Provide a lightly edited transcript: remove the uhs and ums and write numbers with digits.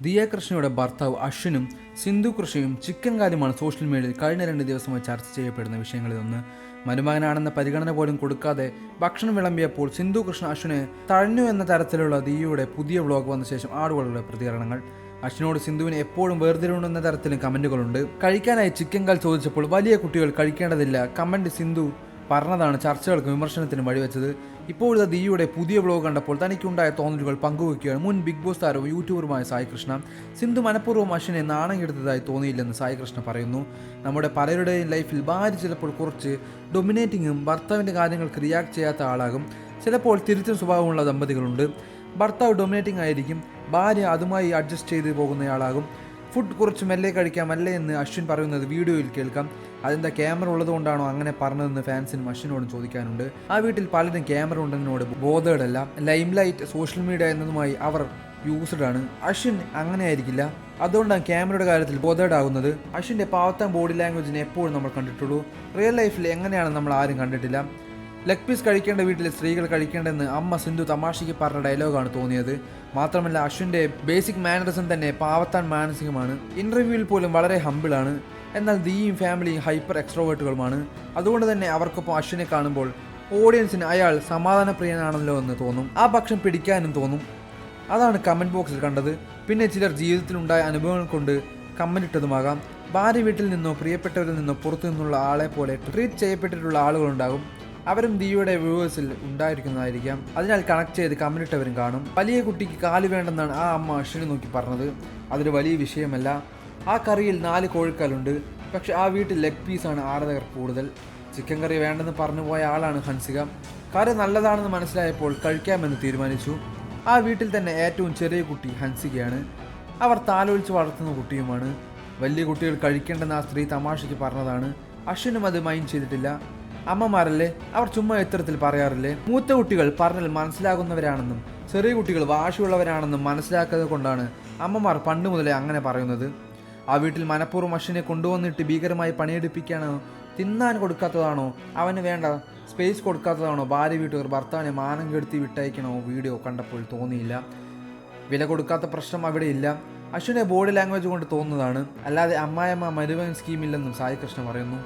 ദിയ കൃഷ്ണയുടെ ഭർത്താവ് അശ്വിനും സിന്ധു കൃഷ്ണയും ചിക്കൻ കാര്യമാണ് സോഷ്യൽ മീഡിയയിൽ കഴിഞ്ഞ 2 ദിവസമായി ചർച്ച ചെയ്യപ്പെടുന്ന വിഷയങ്ങളിലൊന്ന്. മരുമകനാണെന്ന പരിഗണന പോലും കൊടുക്കാതെ ഭക്ഷണം വിളമ്പിയപ്പോൾ സിന്ധു കൃഷ്ണ അശ്വിനെ തഴഞ്ഞു എന്ന തരത്തിലുള്ള ദിയയുടെ പുതിയ വ്ലോഗ് വന്ന ശേഷം ആളുകളുടെ പ്രതികരണങ്ങൾ. അശ്വിനോട് സിന്ധുവിന് എപ്പോഴും വേർതിരിവുണ്ടെന്ന തരത്തിലും കമന്റുകളുണ്ട്. കഴിക്കാനായി ചിക്കൻ കാൽ ചോദിച്ചപ്പോൾ വലിയ കുട്ടികൾ കഴിക്കേണ്ടതില്ല കമന്റ് സിന്ധു പറഞ്ഞതാണ് ചർച്ചകൾക്കും വിമർശനത്തിനും വഴിവെച്ചത്. ഇപ്പോഴത്തെ ദിയുടെ പുതിയ വ്ലോഗ് കണ്ടപ്പോൾ തനിക്കുണ്ടായ തോന്നലുകൾ പങ്കുവയ്ക്കുകയാണ് മുൻ ബിഗ് ബോസ് താരവും യൂട്യൂബറുമായ സായി കൃഷ്ണ. സിന്ധു മനഃപൂർവ്വം അശ്വിനെ നാണം കെടുത്തതായി തോന്നിയില്ലെന്ന് സായി കൃഷ്ണ പറയുന്നു. നമ്മുടെ പലരുടെയും ലൈഫിൽ ഭാര്യ ചിലപ്പോൾ കുറച്ച് ഡൊമിനേറ്റിങ്ങും ഭർത്താവിൻ്റെ കാര്യങ്ങൾക്ക് റിയാക്ട് ചെയ്യാത്ത ആളാകും. ചിലപ്പോൾ തിരിച്ചും സ്വഭാവമുള്ള ദമ്പതികളുണ്ട്. ഭർത്താവ് ഡൊമിനേറ്റിംഗ് ആയിരിക്കും, ഭാര്യ അതുമായി അഡ്ജസ്റ്റ് ചെയ്ത് പോകുന്നയാളാകും. ഫുഡ് കുറച്ച് മെല്ലെ കഴിക്കാമല്ലേ എന്ന് അശ്വിൻ പറയുന്നത് വീഡിയോയിൽ കേൾക്കാം. അതെന്താ ക്യാമറ ഉള്ളതുകൊണ്ടാണോ അങ്ങനെ പറഞ്ഞതെന്ന് ഫാൻസിനും അശ്വിനോടും ചോദിക്കാനുണ്ട്. ആ വീട്ടിൽ പലരും ക്യാമറ ഉണ്ടെന്നതിനോട് ബോധേഡല്ല. ലൈം ലൈറ്റ്, സോഷ്യൽ മീഡിയ എന്നതുമായി അവർ യൂസ്ഡ് ആണ്. അശ്വിൻ അങ്ങനെ ആയിരിക്കില്ല, അതുകൊണ്ടാണ് ക്യാമറയുടെ കാര്യത്തിൽ ബോധേഡാകുന്നത്. അശ്വിൻ്റെ പാവത്താൻ ബോഡി ലാംഗ്വേജിനെ എപ്പോഴും നമ്മൾ കണ്ടിട്ടുള്ളൂ, റിയൽ ലൈഫിൽ എങ്ങനെയാണെന്ന് നമ്മൾ ആരും കണ്ടിട്ടില്ല. ലെഗ് പീസ് കഴിക്കേണ്ട വീട്ടിലെ സ്ത്രീകൾ കഴിക്കേണ്ടെന്ന് അമ്മ സിന്ധു തമാശയ്ക്ക് പറഞ്ഞ ഡയലോഗാണ് തോന്നിയത്. മാത്രമല്ല അശ്വിൻ്റെ ബേസിക് മാനറിസം തന്നെ പാവത്താൻ മാനസികമാണ്. ഇൻ്റർവ്യൂവിൽ പോലും വളരെ ഹമ്പിളാണ്. എന്നാൽ ദിയും ഫാമിലിയും ഹൈപ്പർ എക്സ്ട്രോവേർട്ടുകളുമാണ്. അതുകൊണ്ട് തന്നെ അവർക്കൊപ്പം അശ്വിനെ കാണുമ്പോൾ ഓഡിയൻസിന് അയാൾ സമാധാനപ്രിയനാണല്ലോ എന്ന് തോന്നും. ആ പക്ഷം പിടിക്കാനും തോന്നും. അതാണ് കമൻറ്റ് ബോക്സിൽ കണ്ടത്. പിന്നെ ചിലർ ജീവിതത്തിലുണ്ടായ അനുഭവങ്ങൾ കൊണ്ട് കമൻ്റ് ഇട്ടതുമാകാം. ഭാര്യ വീട്ടിൽ നിന്നോ പ്രിയപ്പെട്ടവരിൽ നിന്നോ പുറത്തു നിന്നുള്ള ആളെ പോലെ ട്രീറ്റ് ചെയ്യപ്പെട്ടിട്ടുള്ള ആളുകളുണ്ടാകും. അവരും ദിയുടെ വ്യൂവേഴ്സിൽ ഉണ്ടായിരിക്കുന്നതായിരിക്കാം. അതിനാൽ കണക്ട് ചെയ്ത് കമന്റിട്ടവരും കാണും. വലിയ കുട്ടിക്ക് കാല് വേണ്ടെന്നാണ് ആ അമ്മ അശ്വിനെ നോക്കി പറഞ്ഞത്. അതൊരു വലിയ വിഷയമല്ല. ആ കറിയിൽ 4 കോഴിക്കാലുണ്ട്, പക്ഷെ ആ വീട്ടിൽ ലെഗ് പീസാണ് ആരാധകർ കൂടുതൽ. ചിക്കൻ കറി വേണ്ടെന്ന് പറഞ്ഞു പോയ ആളാണ് ഹൻസിക. കറി നല്ലതാണെന്ന് മനസ്സിലായപ്പോൾ കഴിക്കാമെന്ന് തീരുമാനിച്ചു. ആ വീട്ടിൽ തന്നെ ഏറ്റവും ചെറിയ കുട്ടി ഹൻസികയാണ്. അവർ താലോലിച്ച് വളർത്തുന്ന കുട്ടിയുമാണ്. വലിയ കുട്ടികൾ കഴിക്കേണ്ടെന്ന് ആ സ്ത്രീ തമാശയ്ക്ക് പറഞ്ഞതാണ്. അശ്വിനും അത് മൈൻഡ് ചെയ്തിട്ടില്ല. അമ്മമാരല്ലേ, അവർ ചുമ്മാ ഇത്തരത്തിൽ പറയാറില്ലേ. മൂത്ത കുട്ടികൾ പറഞ്ഞാൽ മനസ്സിലാകുന്നവരാണെന്നും ചെറിയ കുട്ടികൾ വാശിയുള്ളവരാണെന്നും മനസ്സിലാക്കുന്നത് കൊണ്ടാണ് അമ്മമാർ പണ്ട് മുതലേ അങ്ങനെ പറയുന്നത്. ആ വീട്ടിൽ മനഃപൂർവ്വം അശ്വിനെ കൊണ്ടുവന്നിട്ട് ഭീകരമായി പണിയെടുപ്പിക്കാനോ, തിന്നാൻ കൊടുക്കാത്തതാണോ, അവന് വേണ്ട സ്പേസ് കൊടുക്കാത്തതാണോ ഭാര്യ വീട്ടുകാർ ഭർത്താവിനെ മാനം കെടുത്തി വിട്ടയക്കണോ വീഡിയോ കണ്ടപ്പോൾ തോന്നിയില്ല. വില കൊടുക്കാത്ത പ്രശ്നം അവിടെ ഇല്ല. അശ്വിനെ ബോഡി ലാംഗ്വേജ് കൊണ്ട് തോന്നുന്നതാണ്, അല്ലാതെ അമ്മായിയമ്മ മരുമകൻ സ്കീമില്ലെന്നും സായി കൃഷ്ണ പറയുന്നു.